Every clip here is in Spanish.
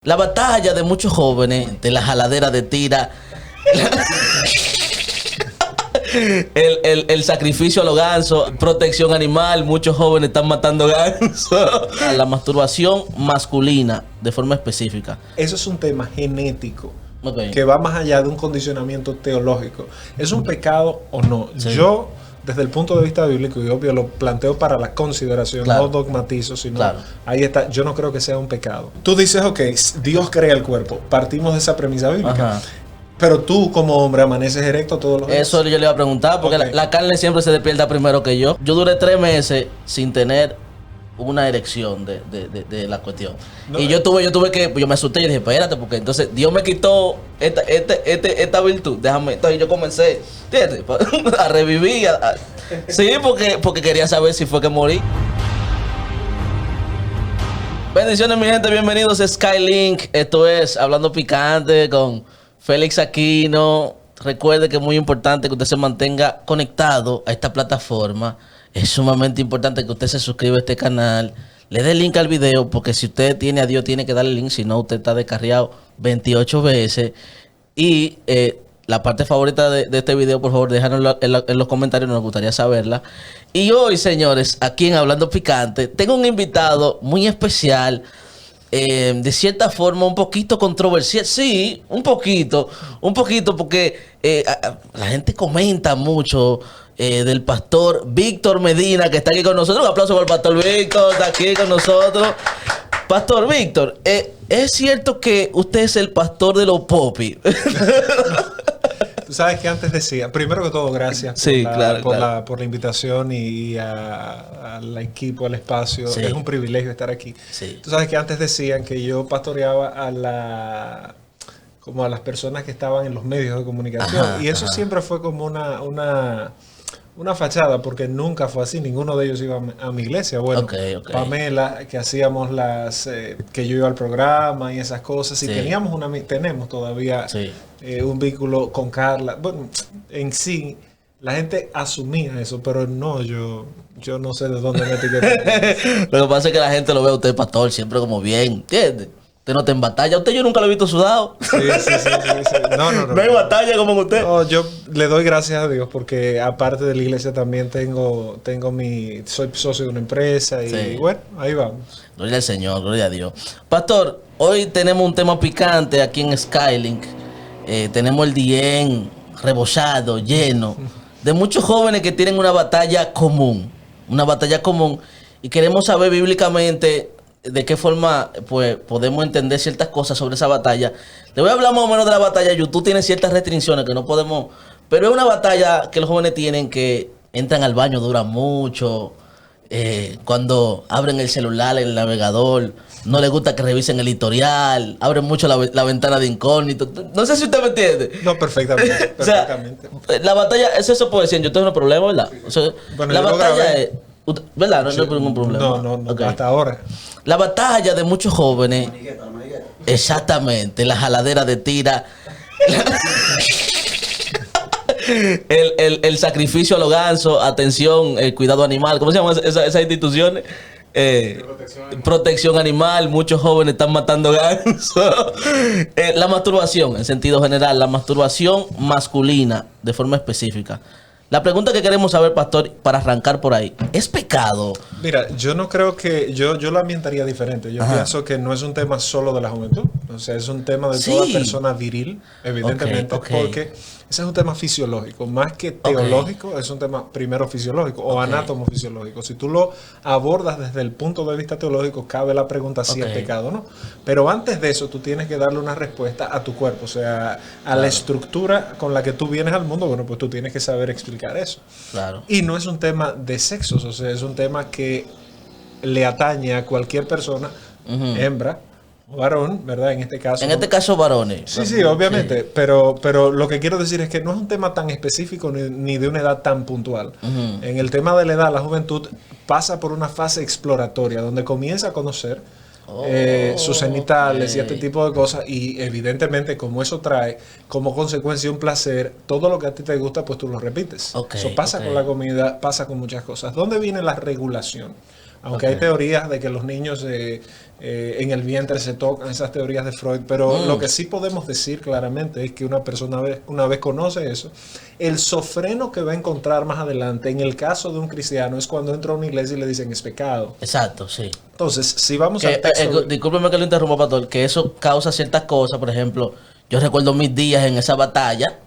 La batalla de muchos jóvenes de la jaladera de tira, el sacrificio a los gansos, protección animal, muchos jóvenes están matando gansos. La masturbación masculina de forma específica. Eso es un tema genético. Okay. Que va más allá de un condicionamiento teológico. ¿Es un pecado o no? Sí. Yo, desde el punto de vista bíblico, y obvio lo planteo para la consideración, claro, no dogmatizo, sino claro, ahí está, yo no creo que sea un pecado. Tú dices, ok, Dios crea el cuerpo, partimos de esa premisa bíblica. ajá, pero tú como hombre amaneces erecto todos los días. eso yo le iba a preguntar, porque okay, la carne siempre se despierta primero que yo. Yo duré 3 meses sin tener una erección de la cuestión. No, y yo tuve que, yo me asusté y dije, espérate, porque entonces Dios me quitó esta virtud. Déjame, entonces yo comencé, ¿entiendes? A revivir. Sí, porque quería saber si fue que morí. Bendiciones, mi gente, bienvenidos a Skylink. Esto es Hablando Picante con Félix Aquino. Recuerde que es muy importante que usted se mantenga conectado a esta plataforma. Es sumamente importante que usted se suscriba a este canal, le dé link al video, porque si usted tiene a Dios, tiene que darle link, si no, usted está descarriado 28 veces. Y la parte favorita de este video, por favor, déjanos en los comentarios, nos gustaría saberla. Y hoy, señores, aquí en Hablando Picante, tengo un invitado muy especial, de cierta forma un poquito controversial. Sí, un poquito, porque la gente comenta mucho del pastor Víctor Medina, que está aquí con nosotros. Un aplauso para el pastor Víctor, está aquí con nosotros. Pastor Víctor, ¿es cierto que usted es el pastor de los popis? Tú sabes que antes decía, primero que todo, gracias sí, por la invitación y al equipo, al espacio. Sí. Es un privilegio estar aquí. Sí. Tú sabes que antes decían que yo pastoreaba a las personas que estaban en los medios de comunicación. Ajá, y eso siempre fue como una fachada, porque nunca fue así. Ninguno de ellos iba a mi iglesia. Bueno, okay. Pamela, que hacíamos que yo iba al programa y esas cosas. Y sí, tenemos todavía sí, un vínculo con Carla. Bueno, en sí, la gente asumía eso, pero no, yo no sé de dónde me etiqueté. Lo que pasa es que la gente lo ve a usted, pastor, siempre como bien, ¿entiendes? Usted no está en batalla. Usted yo nunca lo he visto sudado. Sí. No. No hay batalla como usted. No, yo le doy gracias a Dios porque aparte de la iglesia también soy socio de una empresa y sí, bueno, ahí vamos. Gloria al Señor, gloria a Dios. Pastor, hoy tenemos un tema picante aquí en Skylink. Tenemos el DM rebosado, lleno de muchos jóvenes que tienen una batalla común. Y queremos saber bíblicamente de qué forma pues podemos entender ciertas cosas sobre esa batalla. Le voy a hablar más o menos de la batalla. YouTube tiene ciertas restricciones que no podemos, pero es una batalla que los jóvenes tienen, que entran al baño, duran mucho, cuando abren el celular, el navegador, no les gusta que revisen el historial, abren mucho la ventana de incógnito. No sé si usted me entiende. No, perfectamente. O sea, la batalla, eso puede decir, yo tengo un problema, ¿verdad? O sea, bueno, la batalla es, ¿verdad? No, sí, no hay ningún problema. No, okay, hasta ahora. La batalla de muchos jóvenes, exactamente, la jaladera de tira, el sacrificio a los gansos, atención, el cuidado animal, ¿cómo se llaman esas instituciones? Protección animal, muchos jóvenes están matando gansos. La masturbación, en sentido general, la masturbación masculina de forma específica. La pregunta que queremos saber, pastor, para arrancar por ahí, ¿es pecado? Mira, yo no creo que... Yo lo ambientaría diferente. Yo pienso que no es un tema solo de la juventud. O sea, es un tema de toda persona viril, evidentemente, porque ese es un tema fisiológico. Más que teológico, es un tema primero fisiológico o anátomo-fisiológico. Si tú lo abordas desde el punto de vista teológico, cabe la pregunta si es pecado o no. Pero antes de eso, tú tienes que darle una respuesta a tu cuerpo. O sea, a la estructura con la que tú vienes al mundo. Bueno, pues tú tienes que saber explicar eso. Claro. Y no es un tema de sexos, o sea, es un tema que le atañe a cualquier persona, hembra o varón, ¿verdad? En este caso. En este caso, varones. Sí, obviamente. Sí. Pero lo que quiero decir es que no es un tema tan específico ni de una edad tan puntual. En el tema de la edad, la juventud pasa por una fase exploratoria donde comienza a conocer sus genitales y este tipo de cosas, y evidentemente como eso trae como consecuencia un placer, todo lo que a ti te gusta pues tú lo repites. Eso pasa con la comida, pasa con muchas cosas. ¿Dónde viene la regulación? Aunque hay teorías de que los niños en el vientre se tocan, esas teorías de Freud, pero lo que sí podemos decir claramente es que una persona una vez conoce eso, el sofreno que va a encontrar más adelante, en el caso de un cristiano, es cuando entra a una iglesia y le dicen es pecado. Exacto, sí. Entonces, si vamos al texto... discúlpeme que lo interrumpa, pastor, que eso causa ciertas cosas. Por ejemplo, yo recuerdo mis días en esa batalla,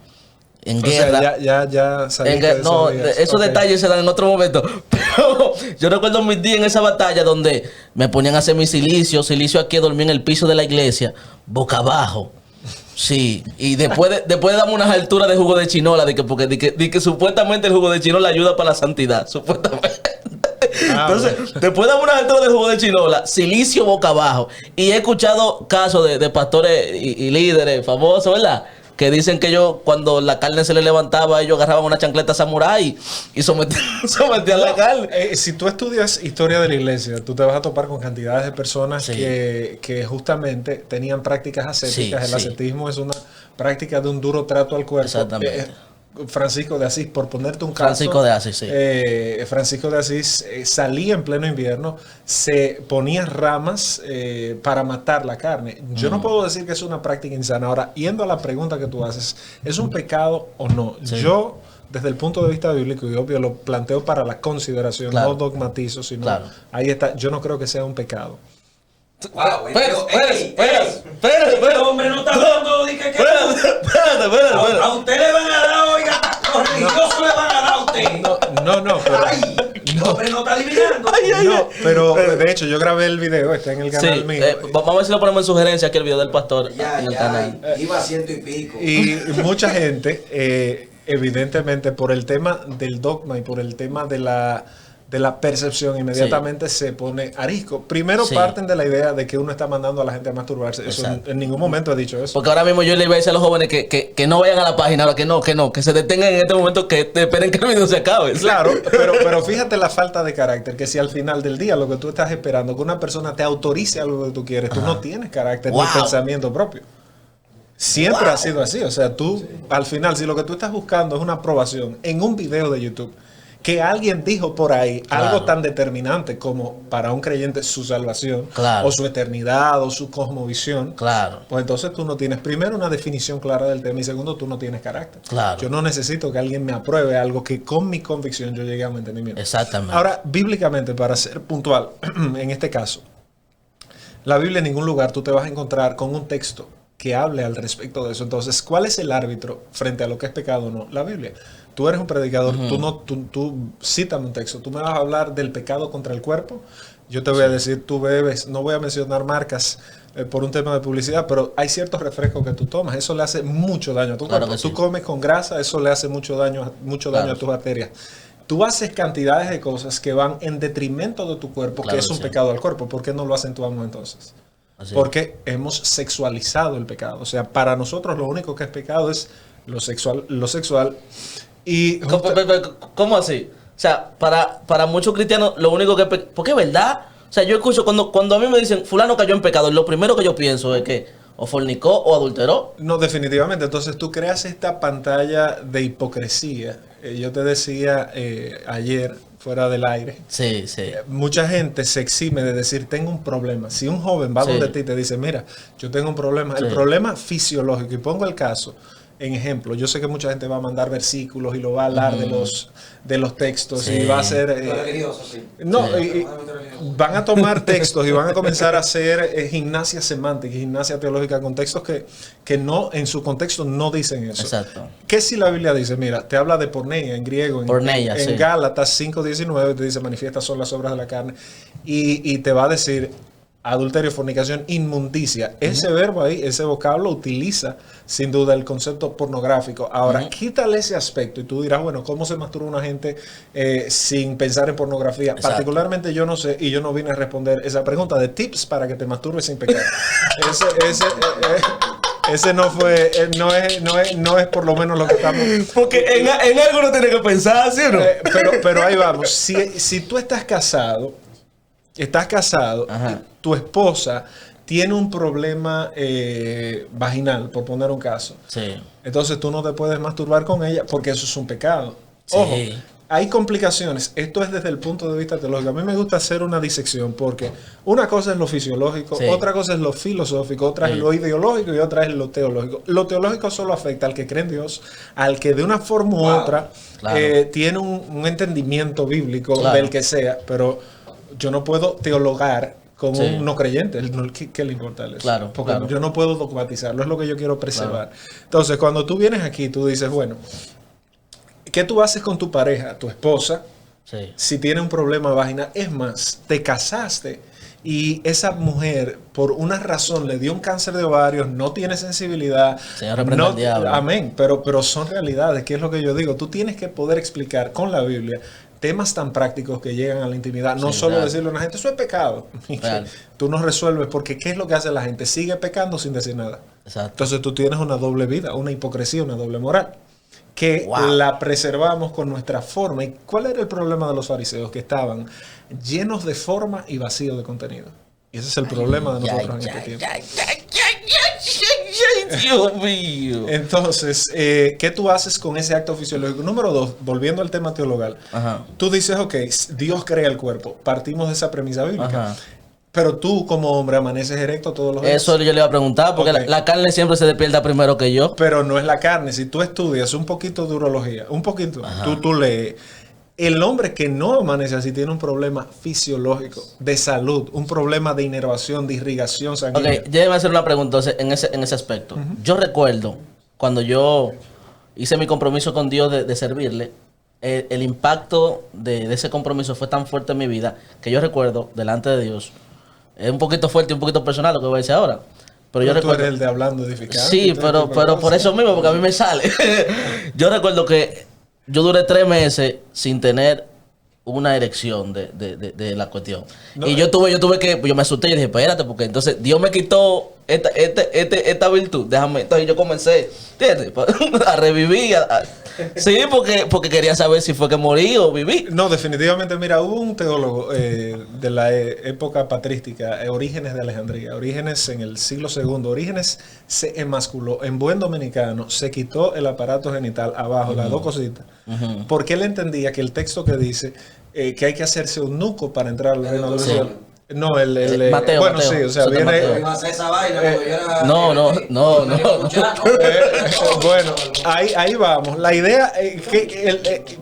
en guerra. Sea, ya saliste no, esos detalles se dan en otro momento. Pero yo recuerdo mis días en esa batalla donde me ponían a hacer mi silicio aquí, dormí en el piso de la iglesia, boca abajo. Sí, y después damos unas alturas de jugo de chinola, de que supuestamente el jugo de chinola ayuda para la santidad, supuestamente. Entonces, después damos unas alturas de jugo de chinola, silicio boca abajo. Y he escuchado casos de pastores y líderes famosos, ¿verdad? Que dicen que ellos, cuando la carne se les levantaba, ellos agarraban una chancleta samurái y sometían la carne. Si tú estudias historia de la iglesia, tú te vas a topar con cantidades de personas que justamente tenían prácticas ascéticas. El ascetismo es una práctica de un duro trato al cuerpo. Exactamente. Francisco de Asís, por ponerte un caso. Francisco de Asís, sí. Francisco de Asís salía en pleno invierno, se ponía ramas para matar la carne. Yo no puedo decir que es una práctica insana. Ahora, yendo a la pregunta que tú haces, ¿es un pecado o no? Sí. Yo, desde el punto de vista bíblico, y obvio lo planteo para la consideración, no dogmatizo, sino ahí está, yo no creo que sea un pecado. Wow, espera, hombre no está hablando de que espérate. A usted le van a dar, oiga, los religiosos le van a dar a usted. No, pero hombre no está adivinando. No, pero de hecho yo grabé el video, está en el canal mío. Vamos a ver si lo ponemos en sugerencia aquí el video del pastor en el canal. Iba a 100 y pico. Y mucha gente, evidentemente por el tema del dogma y por el tema de la percepción, inmediatamente se pone arisco. Primero parten de la idea de que uno está mandando a la gente a masturbarse. Eso en ningún momento he dicho eso. Porque ahora mismo yo le iba a decir a los jóvenes que no vayan a la página, ahora que se detengan en este momento, que esperen que el video se acabe. Claro, pero fíjate la falta de carácter, que si al final del día lo que tú estás esperando, que una persona te autorice algo que tú quieres, tú no tienes carácter ni pensamiento propio. Siempre ha sido así. O sea, tú al final, si lo que tú estás buscando es una aprobación en un video de YouTube, que alguien dijo por ahí algo tan determinante como para un creyente su salvación, o su eternidad, o su cosmovisión, pues entonces tú no tienes, primero, una definición clara del tema, y segundo, tú no tienes carácter. Yo no necesito que alguien me apruebe algo que con mi convicción yo llegué a un entendimiento. Exactamente. Ahora, bíblicamente, para ser puntual, en este caso, la Biblia en ningún lugar tú te vas a encontrar con un texto que hable al respecto de eso. Entonces, ¿cuál es el árbitro frente a lo que es pecado o no? La Biblia. Tú eres un predicador, tú cítame un texto, tú me vas a hablar del pecado contra el cuerpo, yo te voy a decir, tú bebes, no voy a mencionar marcas por un tema de publicidad, pero hay ciertos refrescos que tú tomas, eso le hace mucho daño a tu cuerpo. Tú comes con grasa, eso le hace mucho daño a tus arterias. Tú haces cantidades de cosas que van en detrimento de tu cuerpo, que es un pecado al cuerpo. ¿Por qué no lo acentuamos entonces? Porque hemos sexualizado el pecado. O sea, para nosotros lo único que es pecado es lo sexual. Y ¿Cómo así? O sea, para muchos cristianos lo único que... Porque es verdad. O sea, yo escucho cuando a mí me dicen fulano cayó en pecado, lo primero que yo pienso es que o fornicó o adulteró. No, definitivamente. Entonces tú creas esta pantalla de hipocresía. Yo te decía ayer, fuera del aire. Sí. Mucha gente se exime de decir, tengo un problema. Si un joven va donde ti y te dice, mira, yo tengo un problema. El problema fisiológico, y pongo el caso... En ejemplo, yo sé que mucha gente va a mandar versículos y lo va a hablar de los textos y va a hacer... van a tomar textos y van a comenzar a hacer gimnasia semántica y gimnasia teológica con textos que no, en su contexto no dicen eso. Exacto. ¿Qué si la Biblia dice? Mira, te habla de porneia en griego, en Gálatas 5:19 te dice manifiestas son las obras de la carne y te va a decir... Adulterio, fornicación, inmundicia. Ese verbo ahí, ese vocablo utiliza sin duda el concepto pornográfico. Ahora, quítale ese aspecto y tú dirás, bueno, ¿cómo se masturba una gente sin pensar en pornografía? Exacto. Particularmente yo no sé y yo no vine a responder esa pregunta de tips para que te masturbes sin pecar. Ese no fue, no es por lo menos lo que estamos... Porque en algo no tiene que pensar, ¿sí o no? Pero ahí vamos. Si tú estás casado, tu esposa tiene un problema vaginal, por poner un caso. Sí. Entonces tú no te puedes masturbar con ella porque eso es un pecado. Sí. Ojo, hay complicaciones. Esto es desde el punto de vista teológico. A mí me gusta hacer una disección porque una cosa es lo fisiológico, otra cosa es lo filosófico, otra es lo ideológico y otra es lo teológico. Lo teológico solo afecta al que cree en Dios, al que de una forma u otra tiene un entendimiento bíblico del que sea, pero yo no puedo teologar con un no creyente. ¿Qué le importa eso? Claro, porque yo no puedo dogmatizarlo, es lo que yo quiero preservar. Entonces, cuando tú vienes aquí, tú dices, bueno, ¿qué tú haces con tu pareja, tu esposa, si tiene un problema vaginal? Es más, te casaste y esa mujer, por una razón, le dio un cáncer de ovarios, no tiene sensibilidad. Señor, reprenda al diablo. Amén, pero son realidades, que es lo que yo digo. Tú tienes que poder explicar con la Biblia temas tan prácticos que llegan a la intimidad. No solo decirle a una gente, eso es pecado. Tú no resuelves, porque ¿qué es lo que hace la gente? Sigue pecando sin decir nada. Exacto. Entonces tú tienes una doble vida, una hipocresía, una doble moral, que la preservamos con nuestra forma. ¿Y cuál era el problema de los fariseos? Que estaban llenos de forma y vacíos de contenido. Y ese es el problema de nosotros en este tiempo. Dios mío. Entonces, ¿qué tú haces con ese acto fisiológico? Número 2, volviendo al tema teologal. Tú dices, ok, Dios crea el cuerpo. Partimos de esa premisa bíblica. Pero tú, como hombre, amaneces erecto todos los días. Eso yo le iba a preguntar, porque la carne siempre se despierta primero que yo. Pero no es la carne. Si tú estudias un poquito de urología, un poquito, tú lees. El hombre que no amanece así tiene un problema fisiológico, de salud, un problema de inervación, de irrigación sanguínea. Ok, déjame hacer una pregunta en ese aspecto. Yo recuerdo cuando yo hice mi compromiso con Dios de servirle, el impacto de ese compromiso fue tan fuerte en mi vida que yo recuerdo delante de Dios. Es un poquito fuerte y un poquito personal lo que voy a decir ahora. Pero yo recuerdo, tú eres el de hablando edificante. Sí, pero por eso mismo, porque a mí me sale. Yo recuerdo que yo duré 3 meses sin tener una erección de la cuestión. No, y yo me asusté y dije, espérate, porque entonces Dios me quitó esta virtud. Déjame. Entonces yo comencé, ¿entiendes? A revivir. Sí, porque quería saber si fue que morí o viví. No, definitivamente. Mira, hubo un teólogo de la época patrística, Orígenes de Alejandría. Orígenes en el siglo II. Orígenes se emasculó. En buen dominicano, se quitó el aparato genital abajo, las dos cositas. Porque él entendía que el texto que dice que hay que hacerse eunuco para entrar al reino del cielo. No, Mateo, bueno, Mateo. sí, o sea, viene. No. Bueno, ahí vamos. La idea,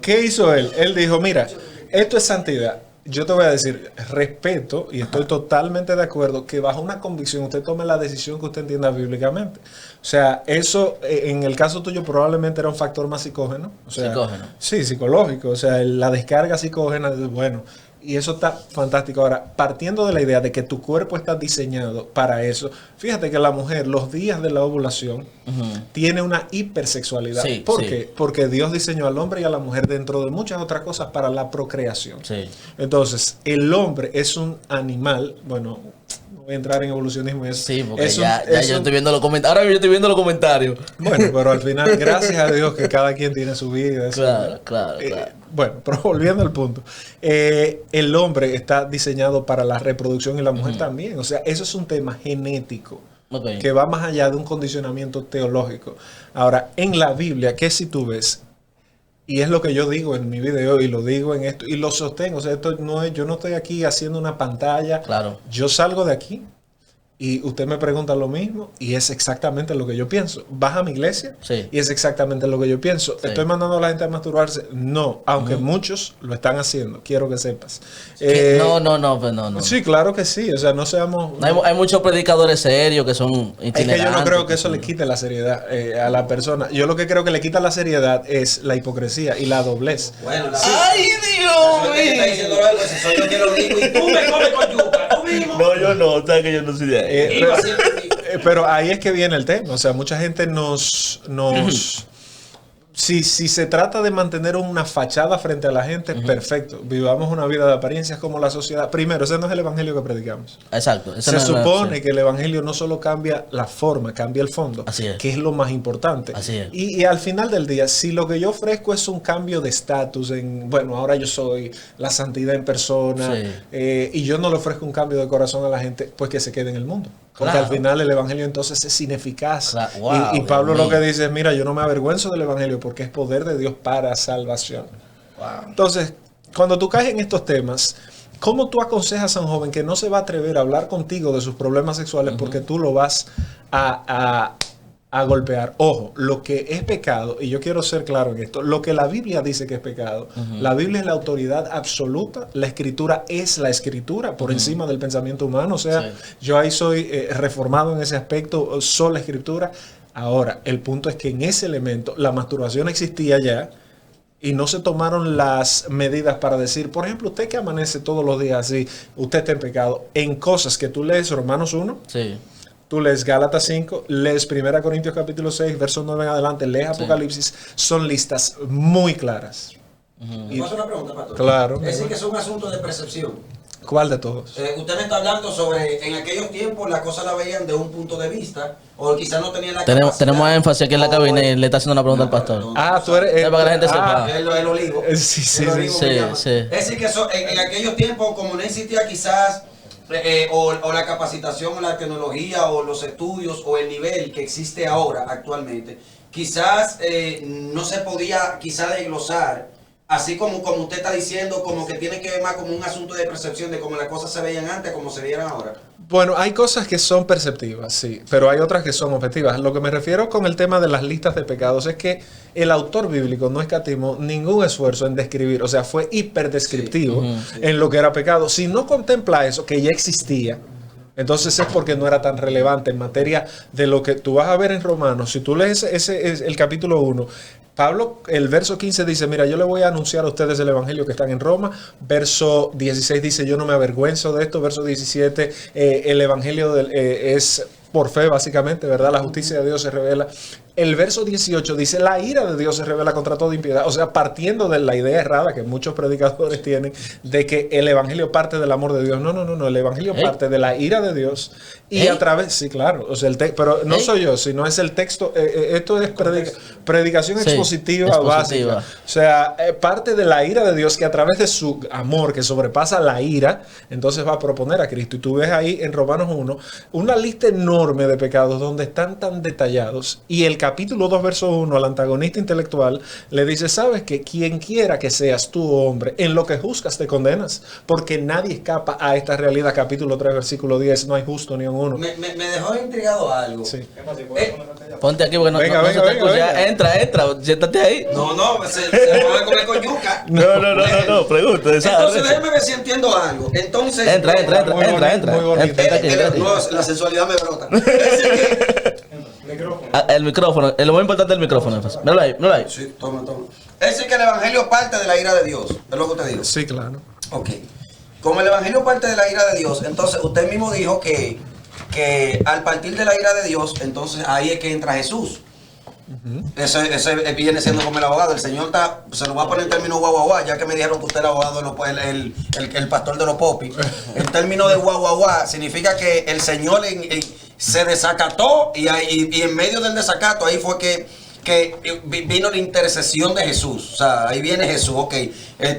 ¿qué hizo él? Él dijo, mira, esto es santidad. Yo te voy a decir, respeto, y estoy totalmente de acuerdo, que bajo una convicción usted tome la decisión que usted entienda bíblicamente. O sea, eso, en el caso tuyo, probablemente era un factor más psicógeno. O sea, psicógeno. Sí, psicológico. O sea, la descarga psicógena, bueno. Y eso está fantástico. Ahora, partiendo de la idea de que tu cuerpo está diseñado para eso, fíjate que la mujer, los días de la ovulación, tiene una hipersexualidad. ¿Por qué? Porque Dios diseñó al hombre y a la mujer dentro de muchas otras cosas para la procreación. Entonces, el hombre es un animal, bueno, no voy a entrar en evolucionismo y eso. Sí, porque yo estoy viendo los comentarios. Ahora yo estoy viendo los comentarios. Bueno, pero al final, gracias a Dios que cada quien tiene su vida. Claro. Bueno, pero volviendo al punto. El hombre está diseñado para la reproducción y la mujer también. O sea, eso es un tema genético que va más allá de un condicionamiento teológico. Ahora, en la Biblia, ¿qué si tú ves? Y es lo que yo digo en mi video y lo digo en esto y lo sostengo. O sea, esto no es, yo no estoy aquí haciendo una pantalla. Claro. Yo salgo de aquí y usted me pregunta lo mismo y es exactamente lo que yo pienso. ¿Vas a mi iglesia? Y es exactamente lo que yo pienso. ¿Estoy mandando a la gente a masturbarse? No, aunque muchos lo están haciendo. Quiero que sepas. No. Sí, claro que sí. O sea, no seamos... Hay muchos predicadores serios que son itinerantes. Es que yo no creo que eso le quite la seriedad a la persona. Yo lo que creo que le quita la seriedad es la hipocresía y la doblez. Bueno, ¡ay, Dios mío! Está diciendo algo, si soy yo que lo digo y tú me comes con yuca, tú mismo. No, yo no, sabes que yo no soy de ahí. Pero ahí es que viene el tema. O sea, mucha gente si se trata de mantener una fachada frente a la gente, perfecto. Vivamos una vida de apariencias como la sociedad. Primero, ese no es el evangelio que predicamos. Exacto. Se supone que el evangelio no solo cambia la forma, cambia el fondo. Así es. Que es lo más importante. Así es. Y al final del día, si lo que yo ofrezco es un cambio de estatus, bueno, ahora yo soy la santidad en persona, y yo no le ofrezco un cambio de corazón a la gente, pues que se quede en el mundo. Porque al final el evangelio entonces es ineficaz. Y Pablo lo que dice es, mira, yo no me avergüenzo del evangelio porque es poder de Dios para salvación. Entonces, cuando tú caes en estos temas, ¿cómo tú aconsejas a un joven que no se va a atrever a hablar contigo de sus problemas sexuales porque tú lo vas a golpear? Ojo, lo que es pecado, y yo quiero ser claro en esto, lo que la Biblia dice que es pecado, la Biblia es la autoridad absoluta, la escritura es la escritura por encima del pensamiento humano, o sea, yo ahí soy reformado en ese aspecto, sola escritura. Ahora, el punto es que en ese elemento la masturbación existía ya, y no se tomaron las medidas para decir, por ejemplo, usted que amanece todos los días así, usted está en pecado, en cosas que tú lees Romanos 1, tú lees Gálatas 5, lees 1 Corintios capítulo 6, versos 9 en adelante, lees Apocalipsis, son listas muy claras. ¿Me pasa una pregunta, pastor? Claro. Es decir, que es un asunto de percepción. ¿Cuál de todos? Usted me está hablando sobre, en aquellos tiempos las cosas la veían de un punto de vista, o quizás no tenían la Tenemos capacidad, énfasis aquí en la cabina y le está haciendo una pregunta al pastor. Tú eres... para que la gente sepa. El olivo. Sí. Es decir, que en aquellos tiempos, como no existía quizás o la capacitación, o la tecnología, o los estudios, o el nivel que existe ahora actualmente, quizás no se podía quizás desglosar. Así como usted está diciendo, como que tiene que ver más como un asunto de percepción de cómo las cosas se veían antes, como se veían ahora. Bueno, hay cosas que son perceptivas, sí, pero hay otras que son objetivas. Lo que me refiero con el tema de las listas de pecados es que el autor bíblico no escatimó ningún esfuerzo en describir, o sea, fue hiperdescriptivo en lo que era pecado. Si no contempla eso, que ya existía, entonces es porque no era tan relevante en materia de lo que tú vas a ver en Romanos. Si tú lees el capítulo 1, Pablo, el verso 15 dice, mira, yo le voy a anunciar a ustedes el evangelio que están en Roma. Verso 16 dice, yo no me avergüenzo de esto. Verso 17, el evangelio es por fe, básicamente, ¿verdad? La justicia de Dios se revela. El verso 18 dice, la ira de Dios se revela contra toda impiedad. O sea, partiendo de la idea errada que muchos predicadores tienen de que el evangelio parte del amor de Dios. No. El evangelio parte de la ira de Dios y a través, sí, claro. O sea, pero no soy yo, sino es el texto. Esto es predicación expositiva básica. O sea, parte de la ira de Dios que a través de su amor que sobrepasa la ira, entonces va a proponer a Cristo. Y tú ves ahí en Romanos 1 una lista enorme de pecados donde están tan detallados, y el capítulo 2, verso 1, al antagonista intelectual le dice, sabes que quien quiera que seas tú, hombre, en lo que juzgas te condenas, porque nadie escapa a esta realidad. Capítulo 3, versículo 10, no hay justo ni un uno. Me dejó intrigado algo. Sí. Ponte aquí porque no se te escucha. Entra, siéntate ahí. No, se van a comer con yuca. No, pregunta. Entonces déjeme ver si entiendo algo. Entonces, entra. Muy bonito. La sensualidad me brota. El micrófono, lo más importante es el micrófono. Míralo ahí. Sí, toma. Es decir, que el evangelio parte de la ira de Dios. ¿Es lo que usted dijo? Sí, claro. Ok. Como el evangelio parte de la ira de Dios, entonces usted mismo dijo que al partir de la ira de Dios, entonces ahí es que entra Jesús. Ese viene siendo como el abogado. El Señor se lo va a poner en términos guau, ya que me dijeron que usted era abogado, el pastor de los popis. El término de guau significa que el Señor se desacató y en medio del desacato ahí fue que vino la intercesión de Jesús. O sea, ahí viene Jesús, ok,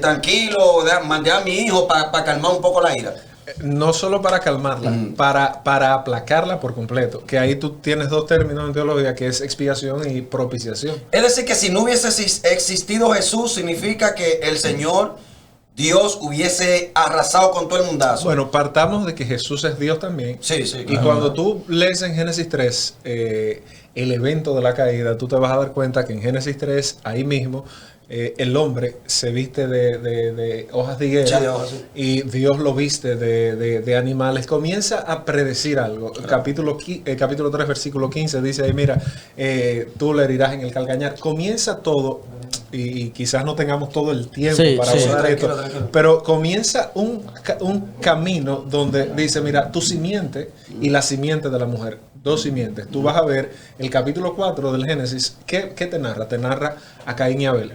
tranquilo, mandé a mi hijo para calmar un poco la ira. No solo para calmarla, para aplacarla por completo. Que ahí tú tienes dos términos en teología, que es expiación y propiciación. Es decir, que si no hubiese existido Jesús, significa que el Señor, Dios, hubiese arrasado con todo el mundazo. Bueno, partamos de que Jesús es Dios también. Sí, claro. Y cuando tú lees en Génesis 3 el evento de la caída, tú te vas a dar cuenta que en Génesis 3, ahí mismo, el hombre se viste de hojas de higuera, y Dios lo viste de animales. Comienza a predecir algo. Claro. Capítulo 3, versículo 15 dice ahí, mira, tú le herirás en el calcañar. Comienza todo, y quizás no tengamos todo el tiempo para abordar esto, tranquilo. Pero comienza un camino donde dice, mira, tu simiente y la simiente de la mujer. Dos simientes. Tú vas a ver el capítulo 4 del Génesis. ¿Qué te narra? Te narra a Caín y Abel.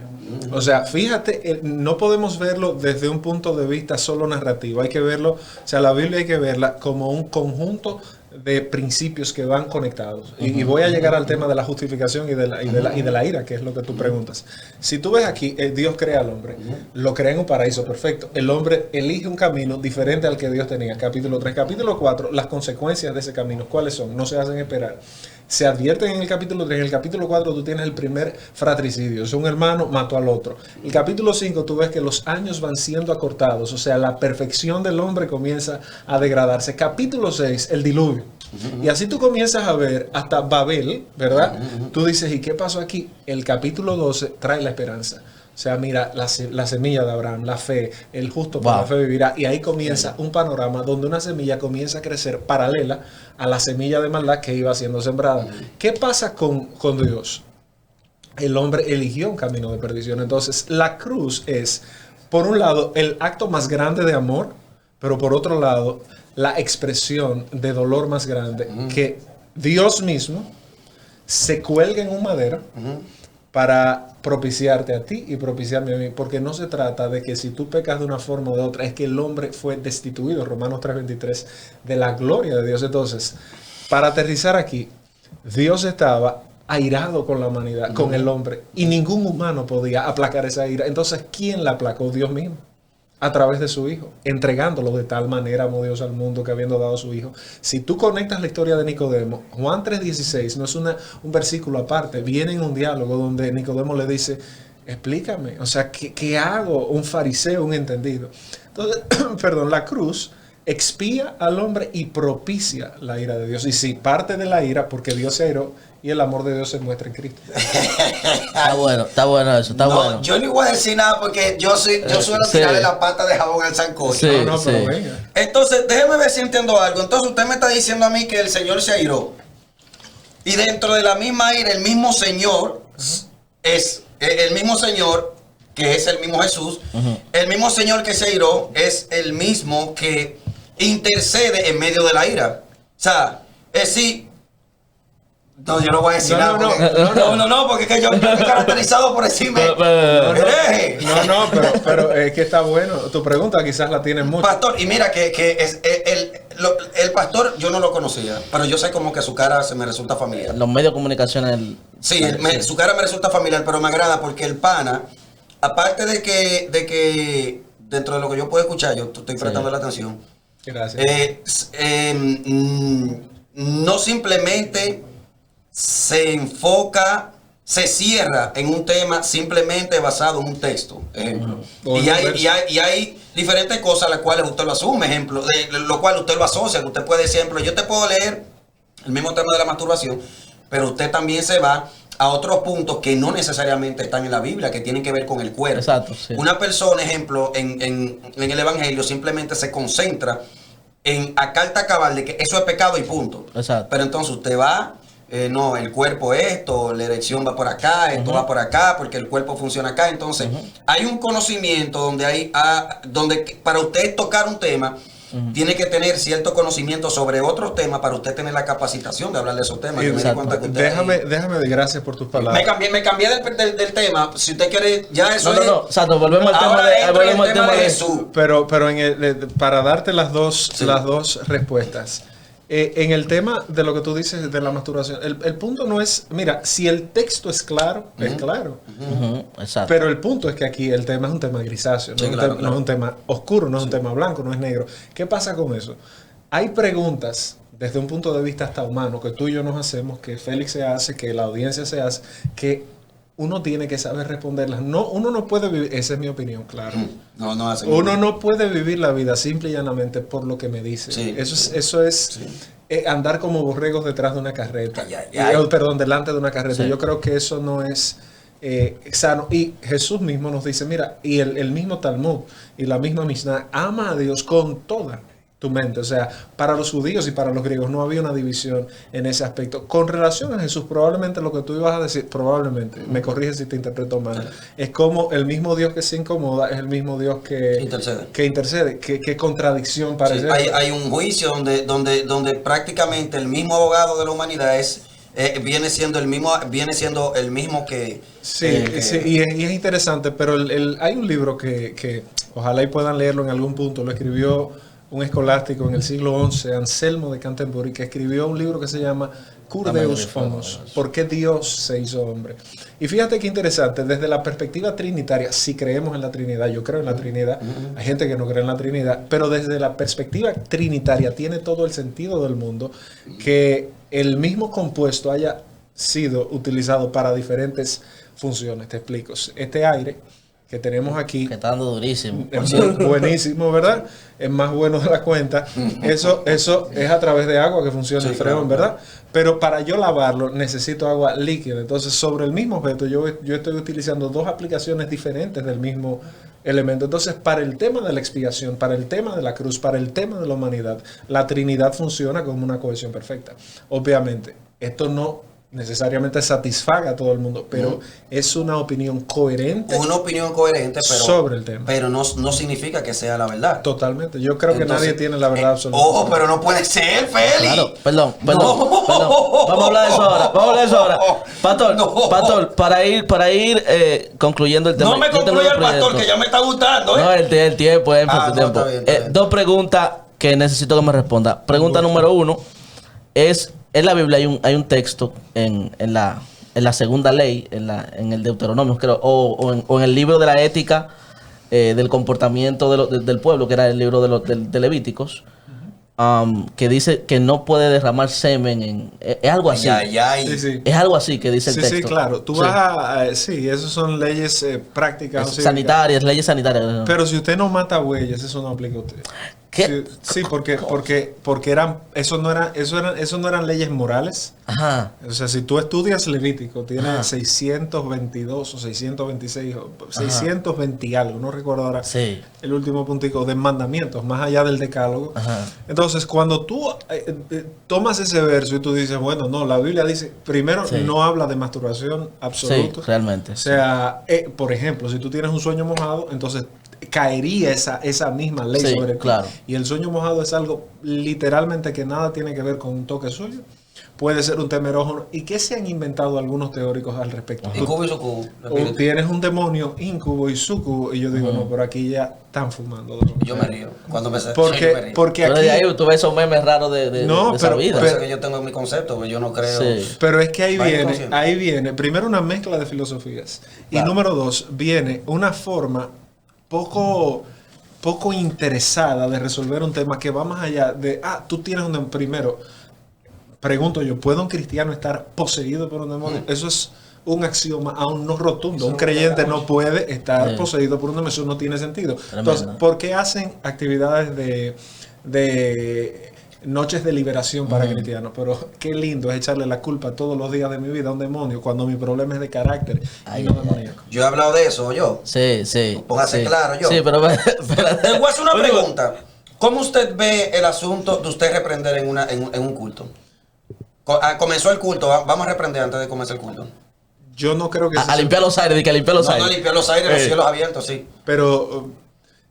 O sea, fíjate, no podemos verlo desde un punto de vista solo narrativo. Hay que verlo, o sea, la Biblia hay que verla como un conjunto de principios que van conectados. Y voy a llegar al tema de la justificación y de la ira, que es lo que tú preguntas. Si tú ves aquí, Dios crea al hombre, lo crea en un paraíso perfecto. El hombre elige un camino diferente al que Dios tenía. Capítulo 3. Capítulo 4, las consecuencias de ese camino, ¿cuáles son? No se hacen esperar. Se advierten en el capítulo 3. En el capítulo 4 tú tienes el primer fratricidio. O sea, un hermano mató al otro. En el capítulo 5 tú ves que los años van siendo acortados. O sea, la perfección del hombre comienza a degradarse. Capítulo 6, el diluvio. Y así tú comienzas a ver hasta Babel, ¿verdad? Tú dices, ¿y qué pasó aquí? El capítulo 12 trae la esperanza. O sea, mira, la semilla de Abraham, la fe, el justo por la fe vivirá. Y ahí comienza un panorama donde una semilla comienza a crecer paralela a la semilla de maldad que iba siendo sembrada. ¿Qué pasa con Dios? El hombre eligió un camino de perdición. Entonces, la cruz es, por un lado, el acto más grande de amor, pero por otro lado, la expresión de dolor más grande, que Dios mismo se cuelga en un madero para propiciarte a ti y propiciarme a mí, porque no se trata de que si tú pecas de una forma o de otra, es que el hombre fue destituido, Romanos 3:23, de la gloria de Dios. Entonces, para aterrizar aquí, Dios estaba airado con la humanidad, con el hombre, y ningún humano podía aplacar esa ira. Entonces, ¿quién la aplacó? Dios mismo, a través de su Hijo, entregándolo. De tal manera amó Dios al mundo que habiendo dado a su Hijo. Si tú conectas la historia de Nicodemo, Juan 3:16 no es un versículo aparte, viene en un diálogo donde Nicodemo le dice, explícame, o sea, ¿qué hago? Un fariseo, un entendido. Entonces, perdón, la cruz expía al hombre y propicia la ira de Dios. Y sí, parte de la ira, porque Dios se airó, y el amor de Dios se muestra en Cristo. Está bueno eso, está bueno. Yo no voy a decir nada porque yo suelo tirarle la pata de jabón al sancocho. Sí, pero venga. Entonces, déjeme ver si entiendo algo. Entonces, usted me está diciendo a mí que el Señor se airó. Y dentro de la misma ira, el mismo Señor es el mismo Señor, que es el mismo Jesús. El mismo Señor que se airó es el mismo que intercede en medio de la ira. O sea, es decir, no, yo no voy a decir nada. No, porque es que yo estoy caracterizado por decirme hereje. Pero es que está bueno. Tu pregunta quizás la tienes mucho. Pastor, y mira que es el pastor yo no lo conocía, pero yo sé como que su cara se me resulta familiar. Los medios de comunicación. Su cara me resulta familiar, pero me agrada porque el pana, aparte de que dentro de lo que yo puedo escuchar, yo estoy prestando la atención. Gracias. No simplemente se enfoca, se cierra en un tema simplemente basado en un texto, ejemplo. Y hay diferentes cosas las cuales usted lo asume, ejemplo, de lo cual usted lo asocia. Usted puede decir, ejemplo, yo te puedo leer el mismo tema de la masturbación, pero usted también se va a otros puntos que no necesariamente están en la Biblia, que tienen que ver con el cuerpo. Exacto, sí. Una persona, ejemplo, en el Evangelio simplemente se concentra en a carta cabal de que eso es pecado y punto. Exacto. Pero entonces usted va, no, el cuerpo esto, la erección va por acá, esto va por acá, porque el cuerpo funciona acá. Entonces, hay un conocimiento donde donde para usted tocar un tema, tiene que tener cierto conocimiento sobre otros temas para usted tener la capacitación de hablar de esos temas. Déjame de gracias por tus palabras. Me cambié del tema. Si usted quiere, ya eso No, exacto, volvemos al tema de Jesús. Pero para darte las dos respuestas. En el tema de lo que tú dices de la masturbación, el punto no es, mira, si el texto es claro, es claro. Exacto. Pero el punto es que aquí el tema es un tema grisáceo, no es un tema oscuro, no es un tema blanco, no es negro. ¿Qué pasa con eso? Hay preguntas desde un punto de vista hasta humano que tú y yo nos hacemos, que Félix se hace, que la audiencia se hace, que uno tiene que saber responderlas. Uno no puede vivir, esa es mi opinión, claro. Uno no puede vivir la vida simple y llanamente por lo que me dice. Sí. Eso es andar como borregos detrás de una carreta. Delante de una carreta. Sí. Yo creo que eso no es sano. Y Jesús mismo nos dice, mira, y el mismo Talmud y la misma Mishnah, ama a Dios con toda tu mente. O sea, para los judíos y para los griegos no había una división en ese aspecto. Con relación a Jesús, probablemente lo que tú ibas a decir, probablemente, me corriges si te interpreto mal, es como el mismo Dios que se incomoda es el mismo Dios que intercede. ¿Qué contradicción parece? Sí, hay un juicio donde prácticamente el mismo abogado de la humanidad viene siendo el mismo que... Sí, y es interesante, pero hay un libro que ojalá y puedan leerlo en algún punto, lo escribió un escolástico en el siglo XI, Anselmo de Canterbury, que escribió un libro que se llama Cur Deus Homus, ¿por qué Dios se hizo hombre? Y fíjate qué interesante, desde la perspectiva trinitaria, si creemos en la Trinidad, yo creo en la Trinidad, hay gente que no cree en la Trinidad, pero desde la perspectiva trinitaria tiene todo el sentido del mundo que el mismo compuesto haya sido utilizado para diferentes funciones. Te explico. Este aire que tenemos aquí que está dando durísimo. es muy buenísimo, ¿verdad? Es más bueno de la cuenta. Eso es a través de agua que funciona el freón, ¿verdad? Pero para yo lavarlo necesito agua líquida. Entonces, sobre el mismo objeto, yo estoy utilizando dos aplicaciones diferentes del mismo elemento. Entonces, para el tema de la expiación, para el tema de la cruz, para el tema de la humanidad, la Trinidad funciona como una cohesión perfecta. Obviamente, esto no necesariamente satisfaga a todo el mundo, pero es una opinión coherente. Una opinión coherente, pero sobre el tema. Pero no significa que sea la verdad. Totalmente. Yo creo que nadie tiene la verdad absoluta. Ojo, pero no puede ser, Félix. Claro, perdón. Vamos a hablar de eso ahora. Pastor, para ir concluyendo el tema. No me concluya el pastor, que ya me está gustando, ¿eh? No, el tiempo, el tiempo. Está bien, está bien. Dos preguntas que necesito que me responda. Pregunta número 1 es: en la Biblia hay un texto en la segunda ley, en el Deuteronomio, creo, o en el libro de la ética del comportamiento del pueblo, que era el libro de Levíticos, que dice que no puede derramar semen es algo así. Sí. Es algo así que dice el texto. Sí, claro. Tú vas a... sí, esas son leyes prácticas. Sanitarias, leyes sanitarias. Pero si usted no mata bueyes, eso no aplica a usted. ¿Qué? Sí, porque eso no eran leyes morales. Ajá. O sea, si tú estudias Levítico, tiene 622 o 626 o 620 y algo, no recuerdo ahora el último puntico de mandamientos, más allá del decálogo. Ajá. Entonces, cuando tú tomas ese verso y tú dices, bueno, no, la Biblia dice, primero, no habla de masturbación absoluta. Sí, realmente. O sea, por ejemplo, si tú tienes un sueño mojado, entonces caería esa misma ley sobre ti. Claro. Y el sueño mojado es algo literalmente que nada tiene que ver con un toque suyo. Puede ser un temerógeno. ¿Y qué se han inventado algunos teóricos al respecto? Incubo y sucubo. O tienes un demonio, incubo y sucubo. Y yo digo, no, pero aquí ya están fumando. Yo me río. Cuando me porque aquí... de ahí tú ves esos memes raros de esa vida. Por eso que yo tengo mi concepto, que yo no creo... Sí. Pero es que ahí viene, primero una mezcla de filosofías. Claro. Y número 2, viene una forma poco interesada de resolver un tema que va más allá de, tú tienes un demonio. Primero, pregunto yo, ¿puede un cristiano estar poseído por un demonio? Eso es un axioma aún no rotundo. Un creyente no puede estar poseído por un demonio. Eso no tiene sentido. Tremendo. Entonces, ¿por qué hacen actividades de noches de liberación para cristianos? Pero qué lindo es echarle la culpa todos los días de mi vida a un demonio cuando mi problema es de carácter y no demoníaco. Yo he hablado de eso, yo. Sí. Póngase claro, yo. Sí, pero... Te voy a hacer una pregunta. ¿Cómo usted ve el asunto de usted reprender en un culto? Comenzó el culto, vamos a reprender antes de comenzar el culto. Yo no creo que... A limpiar los aires, que limpiar los aires. No, limpiar los aires, los cielos abiertos, sí. Pero,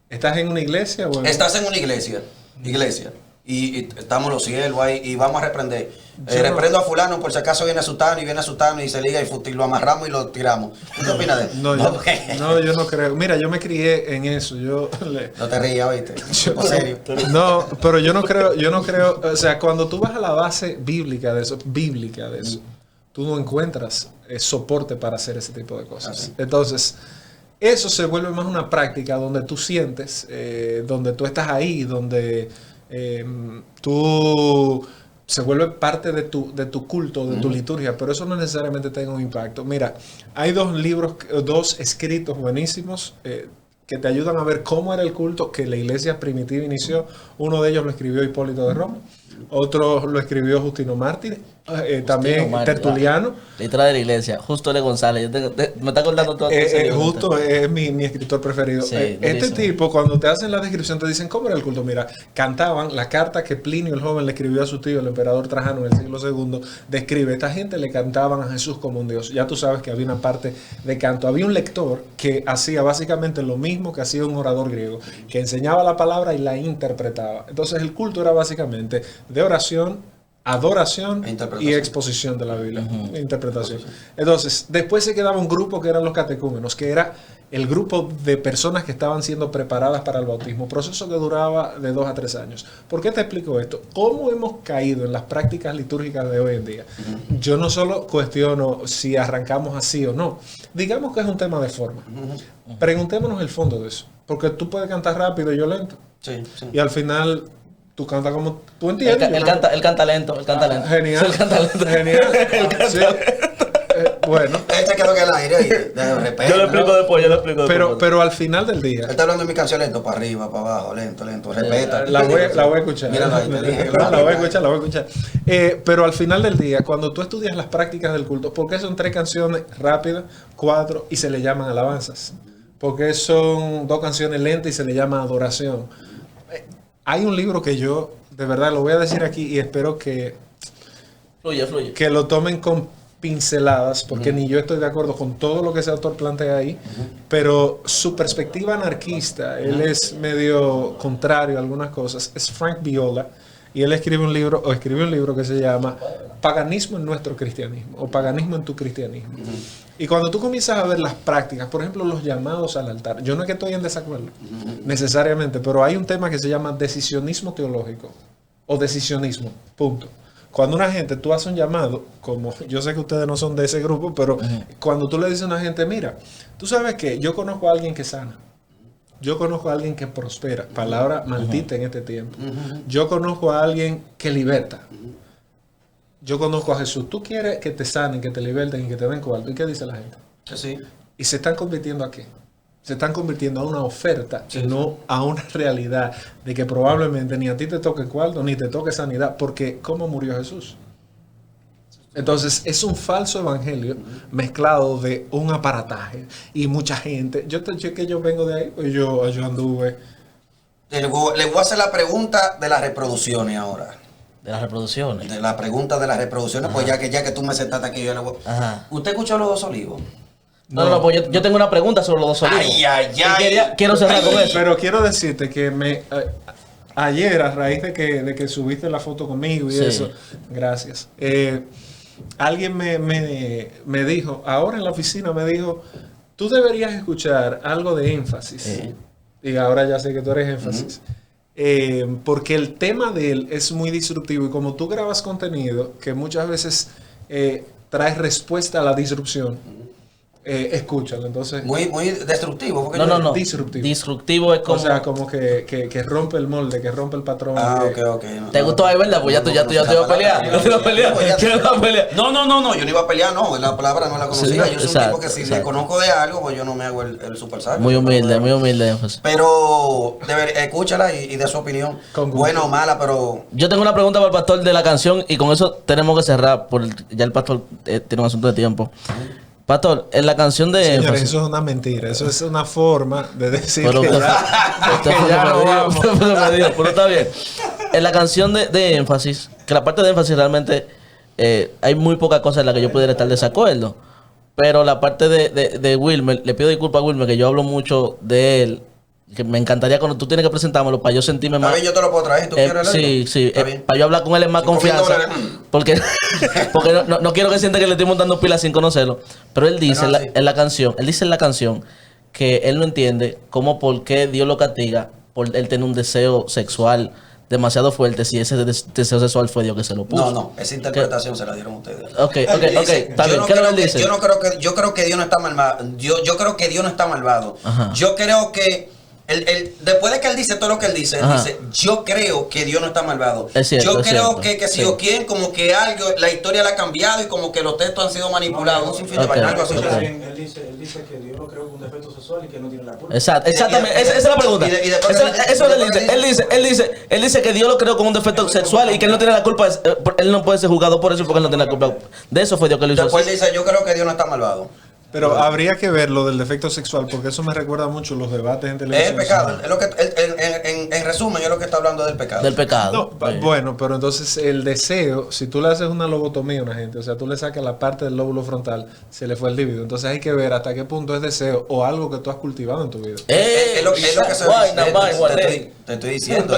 ¿estás en una iglesia? Bueno? Estás en una iglesia. Y estamos los cielos ahí y vamos a reprender. Reprendo a fulano por si acaso viene a sutano y se liga y lo amarramos y lo tiramos. ¿Qué opinas de eso? No, yo no creo. Mira, yo me crié en eso. No te rías, ¿oíste? ¿En serio? No, pero yo no creo. O sea, cuando tú vas a la base bíblica de eso, tú no encuentras soporte para hacer ese tipo de cosas. Entonces, eso se vuelve más una práctica donde tú sientes, donde tú estás ahí, donde tú se vuelve parte de tu culto, de tu liturgia, pero eso no necesariamente tenga un impacto. Mira, hay dos escritos buenísimos que te ayudan a ver cómo era el culto que la iglesia primitiva inició. Uno de ellos lo escribió Hipólito de Roma, otro lo escribió Justino Mártir, también Tertuliano. Letra de la iglesia, Justo L. González. Me está contando todo. Justo es mi escritor preferido. Este tipo, cuando te hacen la descripción, te dicen cómo era el culto. Mira, cantaban la carta que Plinio el joven le escribió a su tío, el emperador Trajano, en el siglo II. Describe, esta gente le cantaban a Jesús como un Dios. Ya tú sabes que había una parte de canto. Había un lector que hacía básicamente lo mismo que hacía un orador griego, que enseñaba la palabra y la interpretaba. Entonces el culto era básicamente de oración adoración E interpretación. y exposición de la Biblia. Interpretación. Entonces, después se quedaba un grupo que eran los catecúmenos, que era el grupo de personas que estaban siendo preparadas para el bautismo, proceso que duraba de 2 a 3 años. ¿Por qué te explico esto? ¿Cómo hemos caído en las prácticas litúrgicas de hoy en día? Yo no solo cuestiono si arrancamos así o no. Digamos que es un tema de forma. Preguntémonos el fondo de eso. Porque tú puedes cantar rápido y yo lento. Sí, sí. Y al final tú cantas como tú entiendes. Él canta lento. Genial. Él canta lento. Genial. Sí. Bueno. Este quedó en el aire. Yo lo explico después, Pero al final del día. Él está hablando de mi canción lento, para arriba, para abajo, lento. Respeta. La voy a escuchar. Míralo ahí, te dije. La voy a escuchar. Pero al final del día, cuando tú estudias las prácticas del culto, ¿por qué son 3 canciones rápidas, 4 y se le llaman alabanzas? Porque son 2 canciones lentas y se le llama adoración. Hay un libro que yo, de verdad, lo voy a decir aquí y espero que Fluye. que lo tomen con pinceladas, porque ni yo estoy de acuerdo con todo lo que ese autor plantea ahí, pero su perspectiva anarquista, él es medio contrario a algunas cosas, es Frank Viola, y él escribió un libro que se llama Paganismo en nuestro cristianismo, o Paganismo en tu cristianismo. Y cuando tú comienzas a ver las prácticas, por ejemplo, los llamados al altar, yo no es que estoy en desacuerdo, necesariamente, pero hay un tema que se llama decisionismo teológico, o decisionismo, punto. Cuando una gente, tú haces un llamado, como yo sé que ustedes no son de ese grupo, pero cuando tú le dices a una gente, mira, tú sabes que yo conozco a alguien que sana, yo conozco a alguien que prospera, palabra maldita en este tiempo, yo conozco a alguien que liberta, yo conozco a Jesús, tú quieres que te sanen, que te liberten y que te den cuarto, ¿y qué dice la gente? Sí. ¿Y se están convirtiendo a qué? Se están convirtiendo a una oferta y no a una realidad de que probablemente ni a ti te toque cuarto ni te toque sanidad, porque ¿cómo murió Jesús? Entonces es un falso evangelio mezclado de un aparataje y mucha gente. Yo vengo de ahí, pues yo anduve. Le voy a hacer la pregunta de las reproducciones ahora. De las reproducciones. De la pregunta de las reproducciones, pues ya que tú me sentaste aquí, yo le voy. ¿Usted escuchó Los Dos Olivos? No, pues yo tengo una pregunta sobre Los Dos Olivos. Quiero cerrar con eso. Pero quiero decirte que ayer, a raíz de que subiste la foto conmigo y eso, gracias. Alguien me dijo, ahora en la oficina me dijo, tú deberías escuchar algo de énfasis. Y ahora ya sé que tú eres énfasis. Porque el tema de él es muy disruptivo y como tú grabas contenido que muchas veces trae respuesta a la disrupción, escúchalo, entonces. Muy destructivo. No. Disruptivo. Disruptivo es como. O sea, como que rompe el molde, que rompe el patrón. Ok. ¿Te gustó ahí, verdad? Pues ya te iba a pelear. No, yo no iba a pelear, no. La palabra no la conocía. Sí, yo soy un tipo que si le conozco de algo, pues yo no me hago el super sabio. Muy humilde, énfasis. Pero escúchala y de su opinión. Buena o mala, pero. Yo tengo una pregunta para el pastor de la canción y con eso tenemos que cerrar. Ya el pastor tiene un asunto de tiempo. Pastor, en la canción de Señores, énfasis. eso es una mentira. Eso es una forma de decir Pero que usted ya no vamos. pero está bien. En la canción de énfasis, que la parte de énfasis realmente hay muy pocas cosas en las que yo pudiera estar de desacuerdo. Pero la parte de Wilmer, le pido disculpas a Wilmer, que yo hablo mucho de él. Que me encantaría cuando tú tienes que presentármelo para yo sentirme más. A ver, yo te lo puedo traer. ¿Tú quieres leerlo? Sí. Para yo hablar con él en más confianza. Porque no quiero que sienta que le estoy montando pilas sin conocerlo. Pero él dice en la canción que él no entiende cómo por qué Dios lo castiga por él tener un deseo sexual demasiado fuerte si ese deseo sexual fue Dios que se lo puso. No, esa interpretación se la dieron ustedes. Ok, está bien. ¿Qué él dice? Yo creo que Dios no está malvado. Yo creo que Dios no está malvado. Ajá. Yo creo que después de que él dice todo lo que él dice, yo creo que Dios no está malvado. Es cierto, yo creo cierto. que si o quién, como que algo, la historia la ha cambiado y como que los textos han sido manipulados. Un sinfín de vainas, algo así. Él dice que Dios lo creó con un defecto sexual y que no tiene la culpa. Exactamente, esa es la pregunta. Eso es lo que él dice. Él dice que Dios lo creó con un defecto sexual y que él no tiene la culpa. Él no puede ser juzgado por eso porque él no tiene la culpa. De eso fue Dios que lo hizo. Después él dice, yo creo que Dios no está malvado. Pero habría que ver lo del defecto sexual, porque eso me recuerda mucho los debates en televisión. Es pecado. Es lo que, en resumen, es lo que está hablando del pecado. Del pecado. No, bueno, pero entonces el deseo, si tú le haces una lobotomía a una gente, o sea, tú le sacas la parte del lóbulo frontal, se le fue el líbido. Entonces hay que ver hasta qué punto es deseo o algo que tú has cultivado en tu vida. Es lo que se dice. Te estoy diciendo,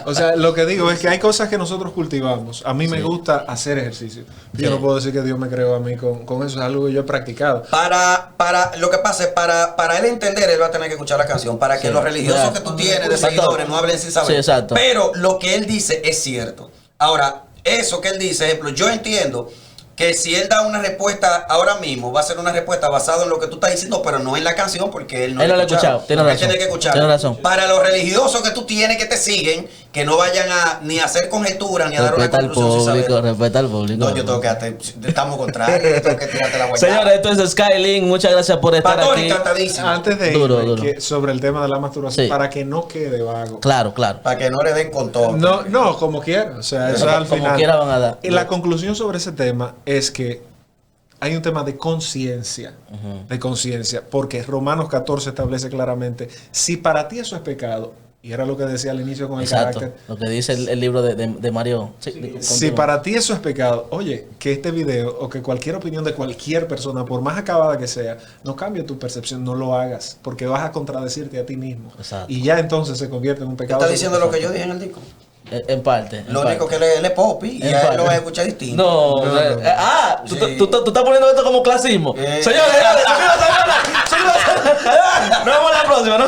O sea, lo que digo es que hay cosas que nosotros cultivamos. A mí me gusta hacer ejercicio. Yo no puedo decir que Dios me creó a mí con eso. Es algo que yo he practicado. Lo que pasa es, para él entender, él va a tener que escuchar la canción. Para que los religiosos que tú tienes de seguidores no hablen sin saber. Sí, exacto. Pero lo que él dice es cierto. Ahora, eso que él dice, ejemplo, yo entiendo que si él da una respuesta ahora mismo, va a ser una respuesta basada en lo que tú estás diciendo, pero no en la canción, porque él no lo ha escuchado. Tiene razón. Él tiene que escuchar. Tiene razón. Para los religiosos que tú tienes que te siguen, que no vayan ni a hacer conjeturas, ni a dar una conclusión sin saber. Respeta al público. No, yo tengo que estamos contrarios, yo tengo que tirarte la vuelta. Señores, esto es Skylink. Muchas gracias por estar Pastor, aquí. encantadísimo. Antes de ir sobre el tema de la masturbación, para que no quede vago. Claro. Para que no le den con todo. No, como quiera. O sea, eso al final. Como quiera van a dar. Y la conclusión sobre ese tema es que hay un tema de conciencia, porque Romanos 14 establece claramente, si para ti eso es pecado, y era lo que decía al inicio con el carácter. Lo que dice el libro de Mario. Si para ti eso es pecado, oye, que este video o que cualquier opinión de cualquier persona, por más acabada que sea, no cambie tu percepción, no lo hagas, porque vas a contradecirte a ti mismo. Exacto. Y ya entonces se convierte en un pecado. ¿Estás diciendo lo que yo dije en el disco? En parte. Lo único que él es popi y a él lo va a escuchar distinto. No. ¿Tú estás poniendo esto como clasismo. Señores, señores. Nos vemos la próxima.